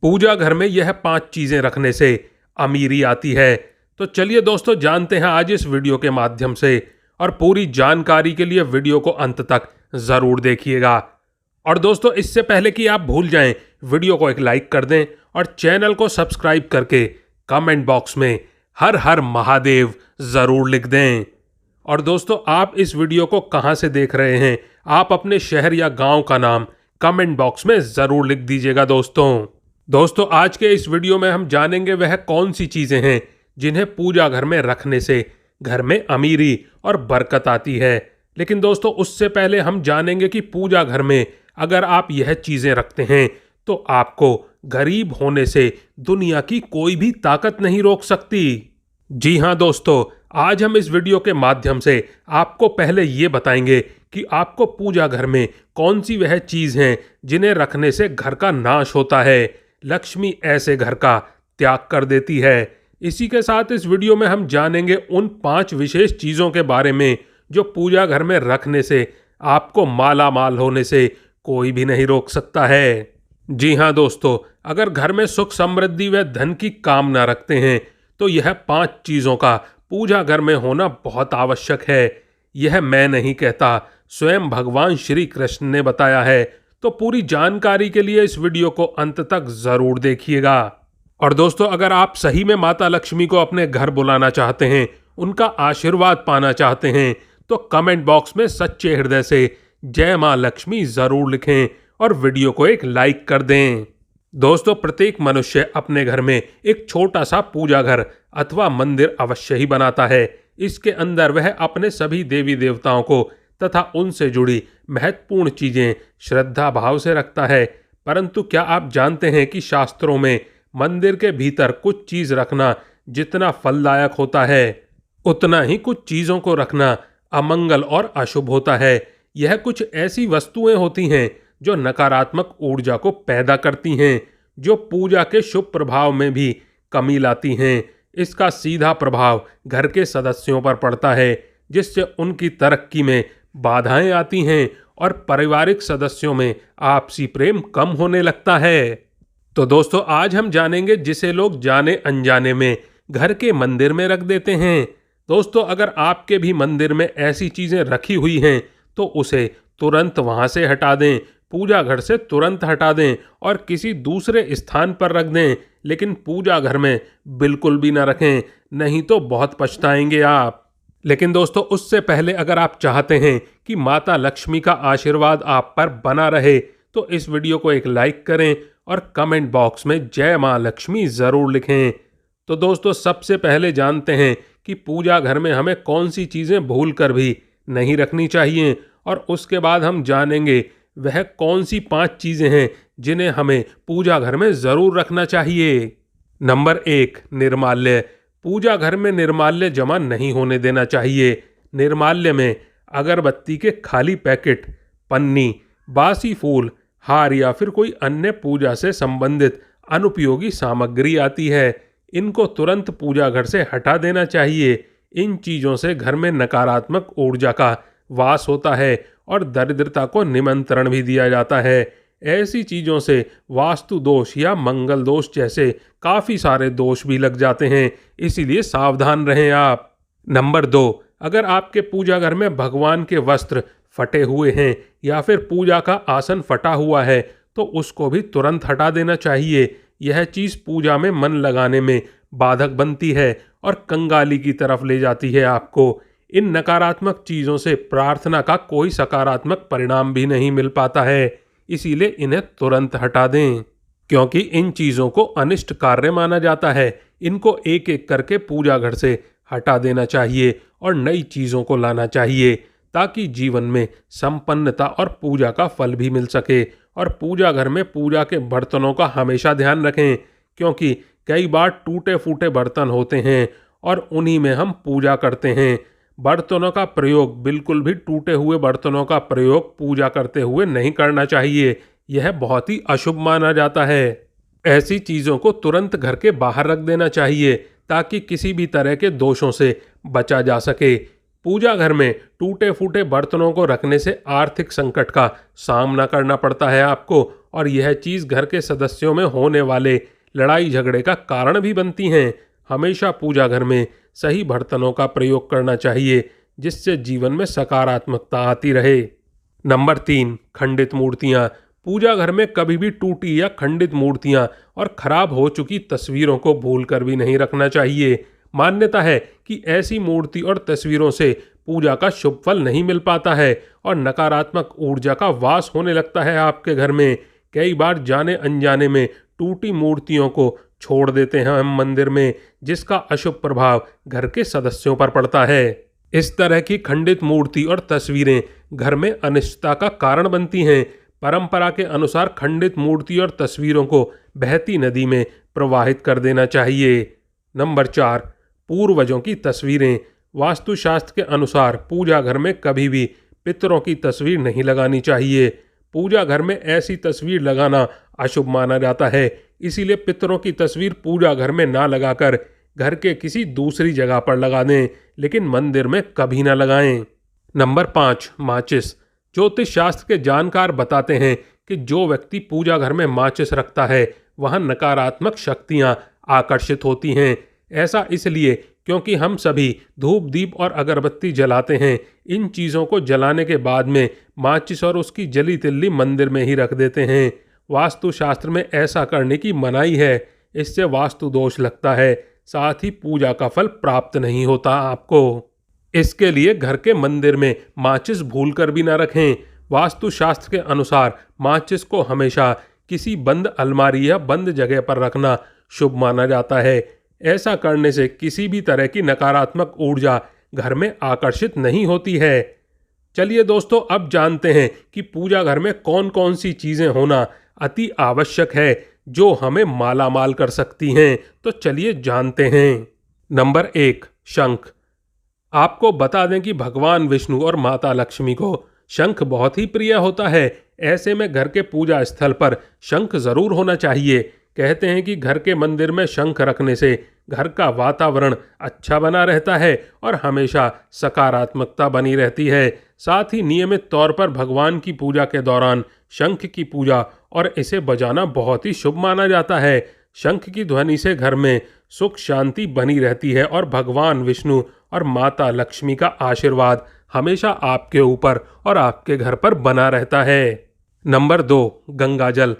पूजा घर में यह 5 चीजें रखने से अमीरी आती है। तो चलिए दोस्तों, जानते हैं आज इस वीडियो के माध्यम से। और पूरी जानकारी के लिए वीडियो को अंत तक जरूर देखिएगा। और दोस्तों, इससे पहले कि आप भूल जाएं, वीडियो को एक लाइक कर दें और चैनल को सब्सक्राइब करके कमेंट बॉक्स में हर हर महादेव जरूर लिख दें। और दोस्तों, आप इस वीडियो को कहां से देख रहे हैं, आप अपने शहर या गांव का नाम कमेंट बॉक्स में जरूर लिख दीजिएगा। दोस्तों, आज के इस वीडियो में हम जानेंगे वह कौन सी चीजें हैं जिन्हें पूजा घर में रखने से घर में अमीरी और बरकत आती है। लेकिन दोस्तों, उससे पहले हम जानेंगे कि पूजा घर में अगर आप यह चीजें रखते हैं तो आपको गरीब होने से दुनिया की कोई भी ताकत नहीं रोक सकती। जी हां दोस्तों, आज हम इस वीडियो के माध्यम से आपको पहले ये बताएंगे कि आपको पूजा घर में कौन सी वह चीज हैं जिन्हें रखने से घर का नाश होता है, लक्ष्मी ऐसे घर का त्याग कर देती है। इसी के साथ इस वीडियो में हम जानेंगे उन 5 विशेष चीजों के बारे में जो पूजा घर में रखने से आपको माला माल होने से कोई भी नहीं रोक सकता है। जी हां दोस्तों, अगर घर में सुख समृद्धि व धन की कामना रखते हैं तो यह 5 चीजों का पूजा घर में होना बहुत आवश्यक है। यह मैं नहीं कहता, स्वयं भगवान श्री कृष्ण ने बताया है। तो पूरी जानकारी के लिए इस वीडियो को अंत तक जरूर देखिएगा। और दोस्तों, अगर आप सही में माता लक्ष्मी को अपने घर बुलाना चाहते हैं, उनका आशीर्वाद पाना चाहते हैं, तो कमेंट बॉक्स में सच्चे हृदय से जय मां लक्ष्मी जरूर लिखें और वीडियो को एक लाइक कर दें। दोस्तों, प्रत्येक मनुष्य अपने घर में एक छोटा सा पूजा घर अथवा मंदिर अवश्य ही बनाता है। इसके अंदर वह अपने सभी देवी देवताओं को तथा उनसे जुड़ी महत्वपूर्ण चीजें श्रद्धा भाव से रखता है। परंतु क्या आप जानते हैं कि शास्त्रों में मंदिर के भीतर कुछ चीज रखना जितना फलदायक होता है, उतना ही कुछ चीजों को रखना अमंगल और अशुभ होता है। यह कुछ ऐसी वस्तुएं होती हैं जो नकारात्मक ऊर्जा को पैदा करती हैं, जो पूजा के शुभ प्रभाव में भी कमी लाती हैं। इसका सीधा प्रभाव घर के सदस्यों पर पड़ता है, जिससे उनकी तरक्की में बाधाएं आती हैं और पारिवारिक सदस्यों में आपसी प्रेम कम होने लगता है। तो दोस्तों, आज हम जानेंगे जिसे लोग जाने अनजाने में घर के मंदिर में रख देते हैं। दोस्तों, अगर आपके भी मंदिर में ऐसी चीजें रखी हुई हैं तो उसे तुरंत वहां से हटा दें, पूजा घर से तुरंत हटा दें और किसी दूसरे स्थान पर रख दें। लेकिन पूजा घर में बिल्कुल भी ना रखें, नहीं तो बहुत पछताएंगे आप। लेकिन दोस्तों, उससे पहले अगर आप चाहते हैं कि माता लक्ष्मी का आशीर्वाद आप पर बना रहे तो इस वीडियो को एक लाइक करें और कमेंट बॉक्स में जय मां लक्ष्मी जरूर लिखें। तो दोस्तों, सबसे पहले जानते हैं कि पूजा घर में हमें कौन सी चीजें भूल कर भी नहीं रखनी चाहिए, और उसके बाद हम जानेंगे वह कौन सी 5 चीजें हैं जिन्हें हमें पूजा घर में जरूर रखना चाहिए। नंबर 1, निर्माल्य। पूजा घर में निर्माल्य जमा नहीं होने देना चाहिए। निर्माल्य में अगरबत्ती के खाली पैकेट, पन्नी, बासी फूल, हार या फिर कोई अन्य पूजा से संबंधित अनुपयोगी सामग्री आती है। इनको तुरंत पूजा घर से हटा देना चाहिए। इन चीजों से घर में नकारात्मक ऊर्जा का वास होता है और दरिद्रता को निमंत्रण भी दिया जाता है। ऐसी चीजों से वास्तु दोष या मंगल दोष जैसे काफी सारे दोष भी लग जाते हैं, इसीलिए सावधान रहें आप। नंबर 2, अगर आपके पूजा घर में भगवान के वस्त्र फटे हुए हैं या फिर पूजा का आसन फटा हुआ है तो उसको भी तुरंत हटा देना चाहिए। यह चीज पूजा में मन लगाने में बाधक बनती है और कंगाली की तरफ ले जाती है आपको। इन नकारात्मक चीजों से प्रार्थना का कोई सकारात्मक परिणाम भी नहीं मिल पाता है, इसीलिए इन्हें तुरंत हटा दें, क्योंकि इन चीजों को अनिष्ट कार्य माना जाता है। इनको एक एक करके पूजा घर से हटा देना चाहिए और नई चीजों को लाना चाहिए, ताकि जीवन में संपन्नता और पूजा का फल भी मिल सके। और पूजा घर में पूजा के बर्तनों का हमेशा ध्यान रखें, क्योंकि कई बार टूटे फूटे बर्तन होते हैं और उन्हीं में हम पूजा करते हैं। बर्तनों का प्रयोग, बिल्कुल भी टूटे हुए बर्तनों का प्रयोग पूजा करते हुए नहीं करना चाहिए। यह बहुत ही अशुभ माना जाता है। ऐसी चीज़ों को तुरंत घर के बाहर रख देना चाहिए ताकि किसी भी तरह के दोषों से बचा जा सके। पूजा घर में टूटे फूटे बर्तनों को रखने से आर्थिक संकट का सामना करना पड़ता है आपको और यह चीज़ घर के सदस्यों में होने वाले लड़ाई झगड़े का कारण भी बनती हैं। हमेशा पूजा घर में सही बर्तनों का प्रयोग करना चाहिए, जिससे जीवन में सकारात्मकता आती रहे। नंबर 3, खंडित मूर्तियाँ। पूजा घर में कभी भी टूटी या खंडित मूर्तियाँ और खराब हो चुकी तस्वीरों को भूल कर भी नहीं रखना चाहिए। मान्यता है कि ऐसी मूर्ति और तस्वीरों से पूजा का शुभ फल नहीं मिल पाता है और नकारात्मक ऊर्जा का वास होने लगता है आपके घर में। कई बार जाने अनजाने में टूटी मूर्तियों को छोड़ देते हैं हम मंदिर में, जिसका अशुभ प्रभाव घर के सदस्यों पर पड़ता है। इस तरह की खंडित मूर्ति और तस्वीरें घर में अनिश्चितता का कारण बनती हैं। परंपरा के अनुसार खंडित मूर्ति और तस्वीरों को बहती नदी में प्रवाहित कर देना चाहिए। नंबर 4, पूर्वजों की तस्वीरें। वास्तुशास्त्र के अनुसार पूजा घर में कभी भी पितरों की तस्वीर नहीं लगानी चाहिए। पूजा घर में ऐसी तस्वीर लगाना अशुभ माना जाता है, इसीलिए पितरों की तस्वीर पूजा घर में ना लगाकर घर के किसी दूसरी जगह पर लगा दें, लेकिन मंदिर में कभी ना लगाएं। नंबर 5, माचिस। ज्योतिष शास्त्र के जानकार बताते हैं कि जो व्यक्ति पूजा घर में माचिस रखता है वहाँ नकारात्मक शक्तियाँ आकर्षित होती हैं। ऐसा इसलिए क्योंकि हम सभी धूप दीप और अगरबत्ती जलाते हैं। इन चीज़ों को जलाने के बाद में माचिस और उसकी जली तिल्ली मंदिर में ही रख देते हैं। वास्तुशास्त्र में ऐसा करने की मनाही है, इससे वास्तु दोष लगता है, साथ ही पूजा का फल प्राप्त नहीं होता आपको। इसके लिए घर के मंदिर में माचिस भूल कर भी ना रखें। वास्तुशास्त्र के अनुसार माचिस को हमेशा किसी बंद अलमारी या बंद जगह पर रखना शुभ माना जाता है। ऐसा करने से किसी भी तरह की नकारात्मक ऊर्जा घर में आकर्षित नहीं होती है। चलिए दोस्तों, अब जानते हैं कि पूजा घर में कौन कौन सी चीज़ें होना अति आवश्यक है जो हमें मालामाल कर सकती हैं। तो चलिए जानते हैं। नंबर 1, शंख। आपको बता दें कि भगवान विष्णु और माता लक्ष्मी को शंख बहुत ही प्रिय होता है। ऐसे में घर के पूजा स्थल पर शंख जरूर होना चाहिए। कहते हैं कि घर के मंदिर में शंख रखने से घर का वातावरण अच्छा बना रहता है और हमेशा सकारात्मकता बनी रहती है। साथ ही नियमित तौर पर भगवान की पूजा के दौरान शंख की पूजा और इसे बजाना बहुत ही शुभ माना जाता है। शंख की ध्वनि से घर में सुख शांति बनी रहती है और भगवान विष्णु और माता लक्ष्मी का आशीर्वाद हमेशा आपके ऊपर और आपके घर पर बना रहता है। नंबर 2, गंगा जल।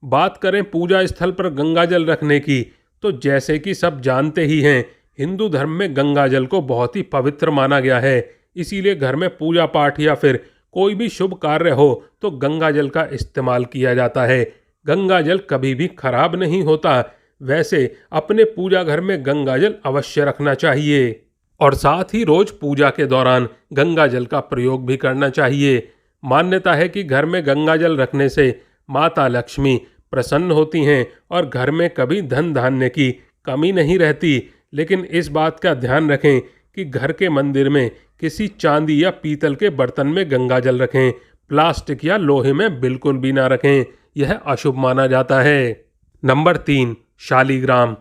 बात करें पूजा स्थल पर गंगा जल रखने की, तो जैसे कि सब जानते ही हैं, हिंदू धर्म में गंगा जल को बहुत ही पवित्र माना गया है। इसीलिए घर में पूजा पाठ या फिर कोई भी शुभ कार्य हो तो गंगा जल का इस्तेमाल किया जाता है। गंगा जल कभी भी खराब नहीं होता। वैसे अपने पूजा घर में गंगा जल अवश्य रखना चाहिए और साथ ही रोज पूजा के दौरान गंगा जल का प्रयोग भी करना चाहिए। मान्यता है कि घर में गंगा जल रखने से माता लक्ष्मी प्रसन्न होती हैं और घर में कभी धन धान्य की कमी नहीं रहती। लेकिन इस बात का ध्यान रखें कि घर के मंदिर में किसी चांदी या पीतल के बर्तन में गंगा जल रखें, प्लास्टिक या लोहे में बिल्कुल भी ना रखें, यह अशुभ माना जाता है। नंबर 3, शालीग्राम।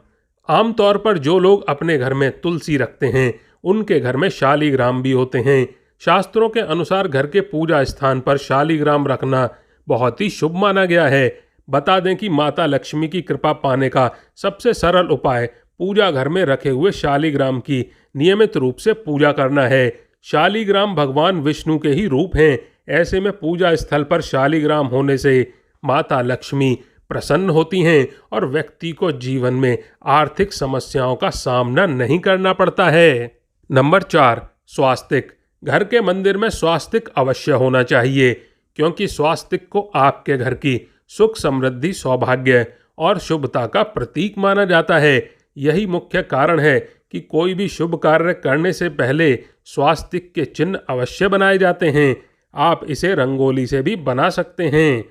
आमतौर पर जो लोग अपने घर में तुलसी रखते हैं उनके घर में शालीग्राम भी होते हैं। शास्त्रों के अनुसार घर के पूजा स्थान पर शालीग्राम रखना बहुत ही शुभ माना गया है। बता दें कि माता लक्ष्मी की कृपा पाने का सबसे सरल उपाय पूजा घर में रखे हुए शालीग्राम की नियमित रूप से पूजा करना है। शालीग्राम भगवान विष्णु के ही रूप हैं। ऐसे में पूजा स्थल पर शालीग्राम होने से माता लक्ष्मी प्रसन्न होती हैं और व्यक्ति को जीवन में आर्थिक समस्याओं का सामना नहीं करना पड़ता है। नंबर 4, स्वास्तिक। घर के मंदिर में स्वास्तिक अवश्य होना चाहिए, क्योंकि स्वास्तिक को आपके घर की सुख समृद्धि सौभाग्य और शुभता का प्रतीक माना जाता है। यही मुख्य कारण है कि कोई भी शुभ कार्य करने से पहले स्वास्तिक के चिन्ह अवश्य बनाए जाते हैं। आप इसे रंगोली से भी बना सकते हैं।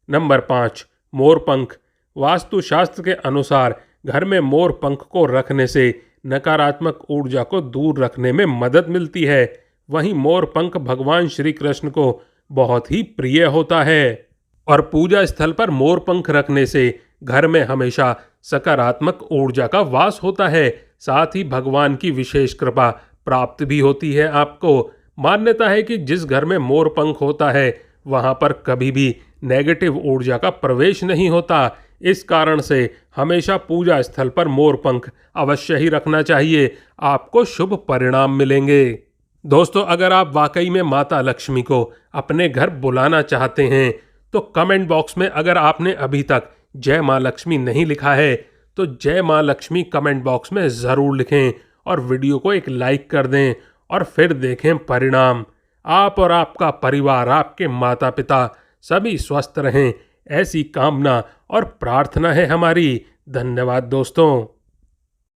नंबर 5, मोरपंख। वास्तुशास्त्र के अनुसार घर में मोरपंख को रखने से नकारात्मक ऊर्जा को दूर रखने में मदद मिलती है। वहीं मोरपंख भगवान श्री कृष्ण को बहुत ही प्रिय होता है और पूजा स्थल पर मोरपंख रखने से घर में हमेशा सकारात्मक ऊर्जा का वास होता है। साथ ही भगवान की विशेष कृपा प्राप्त भी होती है आपको। मान्यता है कि जिस घर में मोरपंख होता है वहां पर कभी भी नेगेटिव ऊर्जा का प्रवेश नहीं होता। इस कारण से हमेशा पूजा स्थल पर मोरपंख अवश्य ही रखना चाहिए, आपको शुभ परिणाम मिलेंगे। दोस्तों, अगर आप वाकई में माता लक्ष्मी को अपने घर बुलाना चाहते हैं तो कमेंट बॉक्स में अगर आपने अभी तक जय मां लक्ष्मी नहीं लिखा है तो जय मां लक्ष्मी कमेंट बॉक्स में ज़रूर लिखें और वीडियो को एक लाइक कर दें और फिर देखें परिणाम। आप और आपका परिवार, आपके माता पिता सभी स्वस्थ रहें, ऐसी कामना और प्रार्थना है हमारी। धन्यवाद दोस्तों।